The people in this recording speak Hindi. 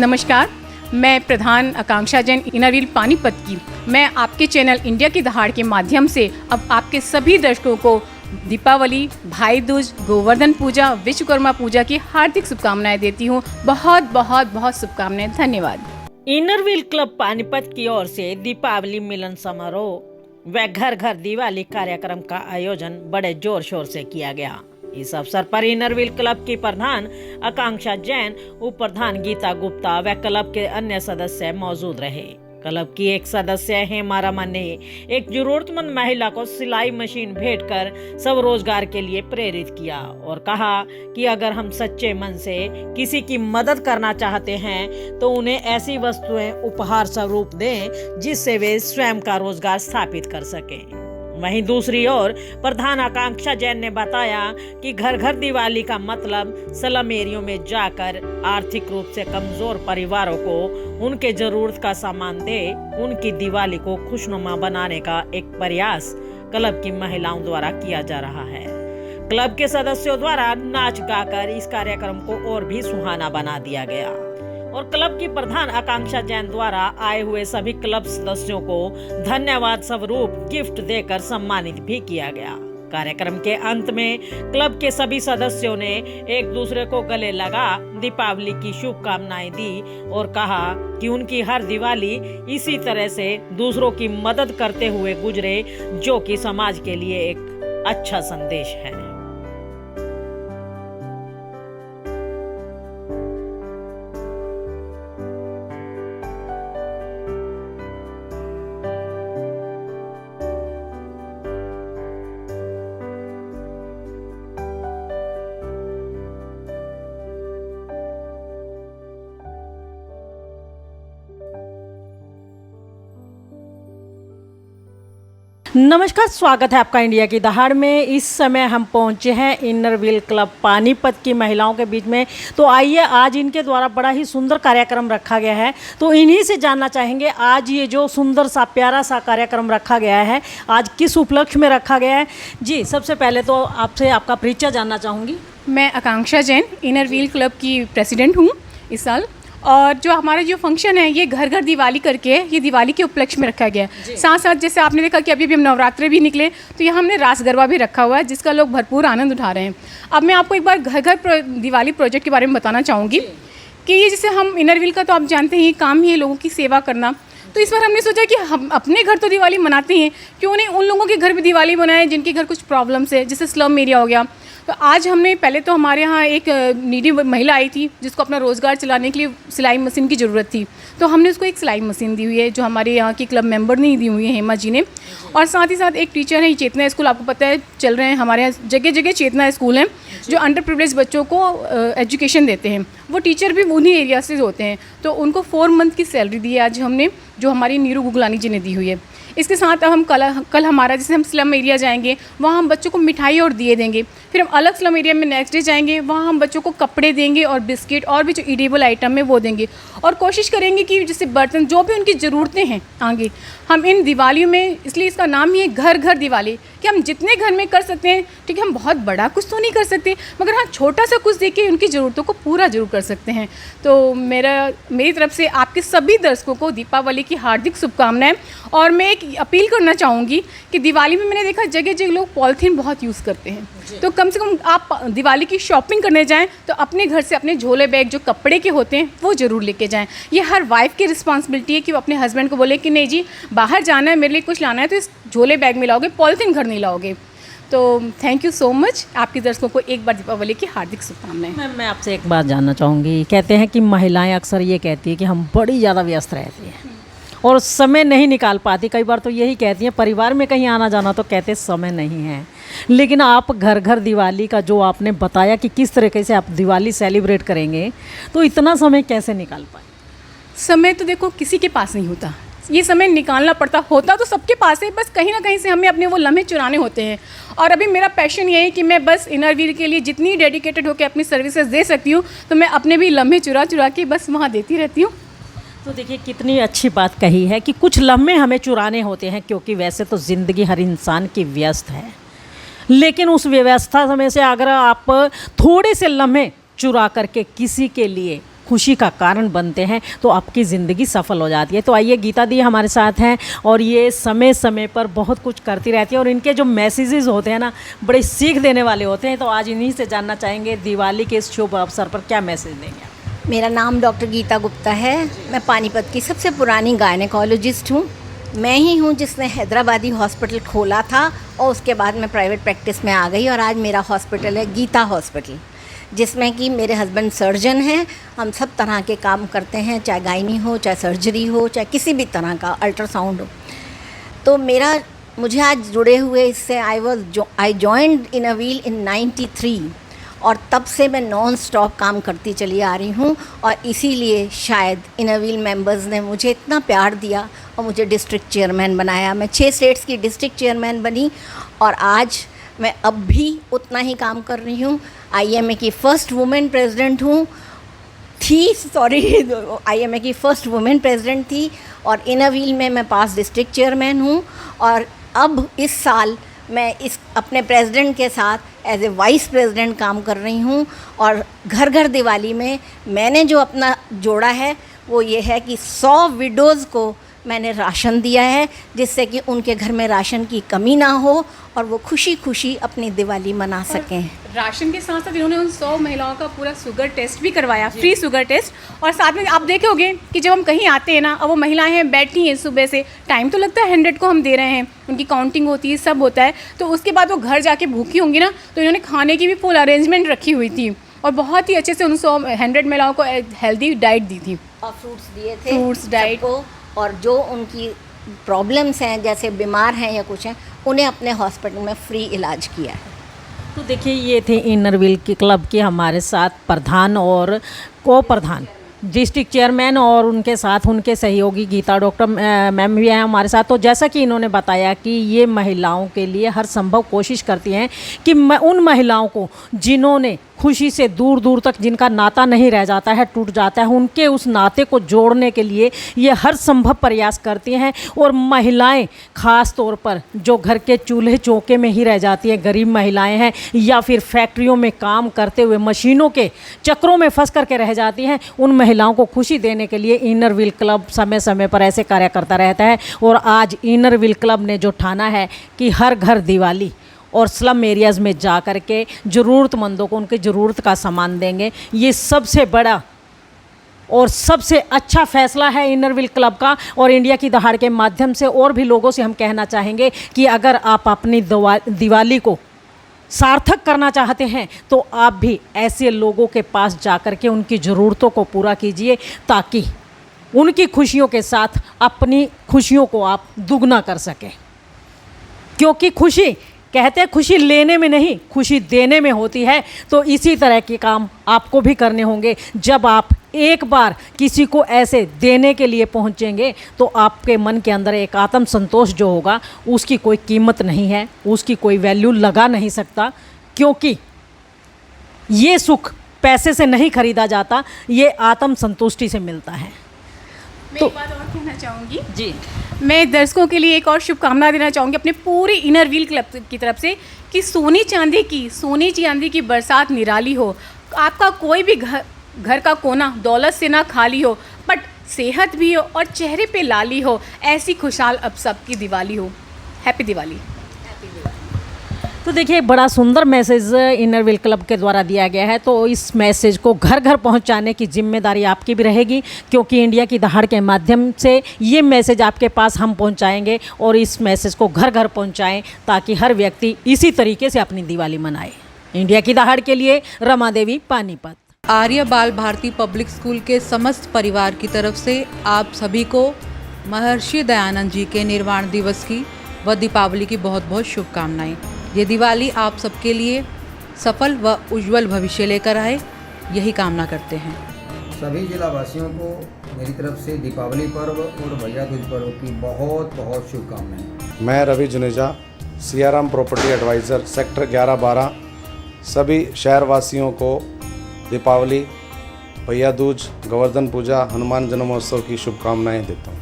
नमस्कार, मैं प्रधान आकांक्षा जैन इनरव्हील पानीपत की मैं आपके चैनल इंडिया की दहाड़ के माध्यम से अब आपके सभी दर्शकों को दीपावली, भाई दूज, गोवर्धन पूजा, विश्वकर्मा पूजा की हार्दिक शुभकामनाएं देती हूँ। बहुत बहुत बहुत शुभकामनाएं। धन्यवाद। इनरव्हील क्लब पानीपत की ओर से दीपावली मिलन समारोह व घर घर दिवाली कार्यक्रम का आयोजन बड़े जोर शोर से किया गया। इस अवसर पर इनरव्हील क्लब की प्रधान आकांक्षा जैन, उप प्रधान गीता गुप्ता व क्लब के अन्य सदस्य मौजूद रहे। क्लब की एक सदस्य हेमा रमन ने एक जरूरतमंद महिला को सिलाई मशीन भेंट कर स्वरोजगार के लिए प्रेरित किया और कहा कि अगर हम सच्चे मन से किसी की मदद करना चाहते हैं तो उन्हें ऐसी वस्तुएं उपहार स्वरूप दें जिससे वे स्वयं का रोजगार स्थापित कर सकें। वहीं दूसरी ओर प्रधान आकांक्षा जैन ने बताया कि घर घर दिवाली का मतलब स्लम एरियो में जाकर आर्थिक रूप से कमजोर परिवारों को उनके जरूरत का सामान दे उनकी दिवाली को खुशनुमा बनाने का एक प्रयास क्लब की महिलाओं द्वारा किया जा रहा है। क्लब के सदस्यों द्वारा नाच गाकर इस कार्यक्रम को और भी सुहाना बना दिया गया और क्लब की प्रधान आकांक्षा जैन द्वारा आए हुए सभी क्लब सदस्यों को धन्यवाद स्वरूप गिफ्ट देकर सम्मानित भी किया गया। कार्यक्रम के अंत में क्लब के सभी सदस्यों ने एक दूसरे को गले लगा दीपावली की शुभकामनाएं दी और कहा कि उनकी हर दिवाली इसी तरह से दूसरों की मदद करते हुए गुजरे, जो कि समाज के लिए एक अच्छा संदेश है। नमस्कार, स्वागत है आपका इंडिया की दहाड़ में। इस समय हम पहुंचे हैं इनरव्हील क्लब पानीपत की महिलाओं के बीच में। तो आइए, आज इनके द्वारा बड़ा ही सुंदर कार्यक्रम रखा गया है, तो इन्हीं से जानना चाहेंगे आज ये जो सुंदर सा प्यारा सा कार्यक्रम रखा गया है आज किस उपलक्ष्य में रखा गया है। जी, सबसे पहले तो आपसे आपका परिचय जानना चाहूँगी। मैं आकांक्षा जैन इनरव्हील क्लब की प्रेसिडेंट हूँ इस साल, और जो हमारा जो फंक्शन है ये घर घर दिवाली करके ये दिवाली के उपलक्ष्य में रखा गया है। साथ साथ जैसे आपने देखा कि अभी हम नवरात्रे भी निकले तो यहाँ हमने रास गरबा भी रखा हुआ है जिसका लोग भरपूर आनंद उठा रहे हैं। अब मैं आपको एक बार घर घर दिवाली प्रोजेक्ट के बारे में बताना चाहूँगी कि ये जैसे हम इनरव्हील का तो आप जानते हैं काम ही है लोगों की सेवा करना। तो इस बार हमने सोचा कि हम अपने घर तो दिवाली मनाते हैं, क्यों नहीं उन लोगों के घर भी दिवाली मनाएं जिनके घर कुछ प्रॉब्लम्स है, जैसे स्लम एरिया हो गया। तो आज हमने पहले तो हमारे यहाँ एक नीडी महिला आई थी जिसको अपना रोज़गार चलाने के लिए सिलाई मशीन की ज़रूरत थी, तो हमने उसको एक सिलाई मशीन दी हुई है जो हमारे यहाँ की क्लब मेंबर ने दी हुई है, हेमा जी ने। और साथ ही साथ एक टीचर है, चेतना स्कूल, आपको पता है चल रहे हैं हमारे यहाँ जगह जगह चेतना स्कूल हैं जो अंडर प्रिविलेज बच्चों को एजुकेशन देते हैं। वो टीचर भी उन्हीं एरिया से होते हैं, तो उनको 4 मंथ की सैलरी दी है आज हमने, जो हमारी नीरू गुगलानी जी ने दी हुई है। इसके साथ अब हम कल हमारा जैसे हम स्लम एरिया जाएंगे वहाँ हम बच्चों को मिठाई और दिए देंगे, फिर हम अलग स्लम एरिया में नेक्स्ट डे जाएंगे वहाँ हम बच्चों को कपड़े देंगे और बिस्किट और भी जो ईडेबल आइटम है वो देंगे। और कोशिश करेंगे कि जैसे बर्तन जो भी उनकी ज़रूरतें हैं आगे हम इन दिवालियों में, इसलिए इसका नाम ही है घर घर दिवाली, कि हम जितने घर में कर सकते हैं। ठीक है, हम बहुत बड़ा कुछ तो नहीं कर सकते मगर हाँ छोटा सा कुछ देके उनकी ज़रूरतों को पूरा जरूर कर सकते हैं। तो मेरी तरफ से आपके सभी दर्शकों को दीपावली की हार्दिक शुभकामनाएं। और मैं एक अपील करना चाहूँगी कि दिवाली में मैंने देखा जगह जगह लोग पॉलीथीन बहुत यूज़ करते हैं, तो कम से कम आप दिवाली की शॉपिंग करने जाएं तो अपने घर से अपने झोले बैग जो कपड़े के होते हैं वो ज़रूर लेके जाएं। ये हर वाइफ की रिस्पॉन्सिबिलिटी है कि वो अपने हस्बैंड को बोले कि नहीं जी बाहर जाना है, मेरे लिए कुछ लाना है तो इस झोले बैग में लाओगे, पॉलीथीन घर नहीं लाओगे। तो थैंक यू सो मच। आपके दर्शकों को एक बार दीपावली की हार्दिक शुभकामनाएं। मैं आपसे एक बात जानना चाहूँगी। कहते हैं कि महिलाएं अक्सर ये कहती है कि हम बड़ी ज़्यादा व्यस्त रहती हैं और समय नहीं निकाल पाती। कई बार तो यही कहती हैं, परिवार में कहीं आना जाना तो कहते समय नहीं है, लेकिन आप घर घर दिवाली का जो आपने बताया कि किस तरीके से आप दिवाली सेलिब्रेट करेंगे, तो इतना समय कैसे निकाल पाए? समय तो देखो किसी के पास नहीं होता, ये समय निकालना पड़ता, होता तो सबके पास है, बस कहीं ना कहीं से हमें अपने वो लम्हे चुराने होते हैं। और अभी मेरा पैशन ये है कि मैं बस इनरव्हील के लिए जितनी डेडिकेटेड होकर अपनी सर्विसेज दे सकती हूँ तो मैं अपने भी लम्हे चुरा चुरा के बस वहाँ देती रहती हूँ। तो देखिए कितनी अच्छी बात कही है कि कुछ लम्हे हमें चुराने होते हैं, क्योंकि वैसे तो ज़िंदगी हर इंसान की व्यस्त है, लेकिन उस व्यवस्था में से अगर आप थोड़े से लम्हे चुरा करके किसी के लिए खुशी का कारण बनते हैं तो आपकी ज़िंदगी सफल हो जाती है। तो आइए, गीता दी हमारे साथ हैं और ये समय समय पर बहुत कुछ करती रहती है और इनके जो मैसेजेस होते हैं ना, बड़े सीख देने वाले होते हैं। तो आज इन्हीं से जानना चाहेंगे दिवाली के इस शुभ अवसर पर क्या मैसेज देंगे। मेरा नाम डॉक्टर गीता गुप्ता है। मैं पानीपत की सबसे पुरानी गायनेकोलॉजिस्ट हूँ। मैं ही हूँ जिसने हैदराबादी हॉस्पिटल खोला था और उसके बाद मैं प्राइवेट प्रैक्टिस में आ गई और आज मेरा हॉस्पिटल है गीता हॉस्पिटल, जिसमें कि मेरे हस्बैंड सर्जन हैं। हम सब तरह के काम करते हैं, चाहे गायनी हो, चाहे सर्जरी हो, चाहे किसी भी तरह का अल्ट्रासाउंड हो। तो मुझे आज जुड़े हुए इससे I joined in a wheel in 93 और तब से मैं नॉन स्टॉप काम करती चली आ रही हूँ और इसीलिए शायद इन अ व्हील मेंबर्स ने मुझे इतना प्यार दिया और मुझे डिस्ट्रिक्ट चेयरमैन बनाया। मैं 6 स्टेट्स की डिस्ट्रिक्ट चेयरमैन बनी और आज मैं अब भी उतना ही काम कर रही हूँ। IMA की फर्स्ट वुमेन प्रेसिडेंट IMA की फर्स्ट वुमेन प्रेसिडेंट थी और इन अ व्हील में मैं पास डिस्ट्रिक्ट चेयरमैन हूँ और अब इस साल मैं अपने प्रेसिडेंट के साथ एज ए वाइस प्रेसिडेंट काम कर रही हूँ। और घर घर दिवाली में मैंने जो अपना जोड़ा है वो ये है कि 100 विडोज़ को मैंने राशन दिया है, जिससे कि उनके घर में राशन की कमी ना हो और वो खुशी खुशी अपनी दिवाली मना सकें। राशन के साथ साथ इन्होंने उन 100 महिलाओं का पूरा शुगर टेस्ट भी करवाया, फ्री शुगर टेस्ट। और साथ में आप देखे होंगे कि जब हम कहीं आते हैं ना, अब वो महिलाएं हैं बैठी हैं सुबह से, टाइम तो लगता है 100 को हम दे रहे हैं, उनकी काउंटिंग होती है, सब होता है। तो उसके बाद वो घर जाके भूखी होंगी ना, तो इन्होंने खाने की भी फुल अरेंजमेंट रखी हुई थी और बहुत ही अच्छे से उन 100 महिलाओं को हेल्दी डाइट दी थी और फ्रूट्स दिए थे, फ्रूट्स डाइट को। और जो उनकी प्रॉब्लम्स हैं, जैसे बीमार हैं या कुछ हैं, उन्हें अपने हॉस्पिटल में फ्री इलाज किया है। तो देखिए, ये थे इनर व्हील की क्लब के हमारे साथ प्रधान और को प्रधान डिस्ट्रिक्ट चेयरमैन और उनके साथ उनके सहयोगी गीता डॉक्टर मैम भी हैं हमारे साथ। तो जैसा कि इन्होंने बताया कि ये महिलाओं के लिए हर संभव कोशिश करती हैं कि उन महिलाओं को जिन्होंने खुशी से दूर दूर तक, जिनका नाता नहीं रह जाता है, टूट जाता है, उनके उस नाते को जोड़ने के लिए ये हर संभव प्रयास करती हैं। और महिलाएं ख़ास तौर पर जो घर के चूल्हे चौके में ही रह जाती हैं, गरीब महिलाएं हैं या फिर फैक्ट्रियों में काम करते हुए मशीनों के चक्रों में फंस करके रह जाती हैं, उन महिलाओं को खुशी देने के लिए इनर व्हील क्लब समय समय पर ऐसे कार्य करता रहता है। और आज इनर व्हील क्लब ने जो ठाना है कि हर घर दिवाली और स्लम एरियाज़ में जा कर के ज़रूरतमंदों को उनकी ज़रूरत का सामान देंगे, ये सबसे बड़ा और सबसे अच्छा फैसला है इनर व्हील क्लब का। और इंडिया की दहाड़ के माध्यम से और भी लोगों से हम कहना चाहेंगे कि अगर आप अपनी दिवाली को सार्थक करना चाहते हैं तो आप भी ऐसे लोगों के पास जा कर के उनकी ज़रूरतों को पूरा कीजिए, ताकि उनकी खुशियों के साथ अपनी खुशियों को आप दुगना कर सकें। क्योंकि खुशी, कहते हैं खुशी लेने में नहीं, खुशी देने में होती है। तो इसी तरह के काम आपको भी करने होंगे। जब आप एक बार किसी को ऐसे देने के लिए पहुंचेंगे तो आपके मन के अंदर एक आत्म संतोष जो होगा, उसकी कोई कीमत नहीं है, उसकी कोई वैल्यू लगा नहीं सकता। क्योंकि ये सुख पैसे से नहीं खरीदा जाता, ये आत्म संतुष्टि से मिलता है। मैं एक बात और कहना चाहूँगी जी, मैं दर्शकों के लिए एक और शुभकामना देना चाहूँगी अपने पूरे इनर व्हील क्लब की तरफ से कि सोने चांदी की बरसात निराली हो। आपका कोई भी घर का कोना दौलत से ना खाली हो, बट सेहत भी हो और चेहरे पे लाली हो। ऐसी खुशहाल अब सबकी दिवाली हो। हैप्पी दिवाली। तो देखिए, बड़ा सुंदर मैसेज इनर व्हील क्लब के द्वारा दिया गया है। तो इस मैसेज को घर घर पहुंचाने की जिम्मेदारी आपकी भी रहेगी, क्योंकि इंडिया की दहाड़ के माध्यम से ये मैसेज आपके पास हम पहुंचाएंगे और इस मैसेज को घर घर पहुंचाएं, ताकि हर व्यक्ति इसी तरीके से अपनी दिवाली मनाए। इंडिया की दहाड़ के लिए रमा देवी, पानीपत। आर्य बाल भारती पब्लिक स्कूल के समस्त परिवार की तरफ से आप सभी को महर्षि दयानंद जी के निर्वाण दिवस की व दीपावली की बहुत बहुत शुभकामनाएं। ये दिवाली आप सबके लिए सफल व उज्जवल भविष्य लेकर आए, यही कामना करते हैं। सभी जिलावासियों को मेरी तरफ से दीपावली पर्व और भैया दूज पर्व की बहुत बहुत शुभकामनाएं। मैं Ravi Juneja, Siyaram property advisor, sector 11-12, सभी शहरवासियों को दीपावली, भैया दूज, गोवर्धन पूजा, हनुमान जन्मोत्सव की शुभकामनाएं देता हूँ।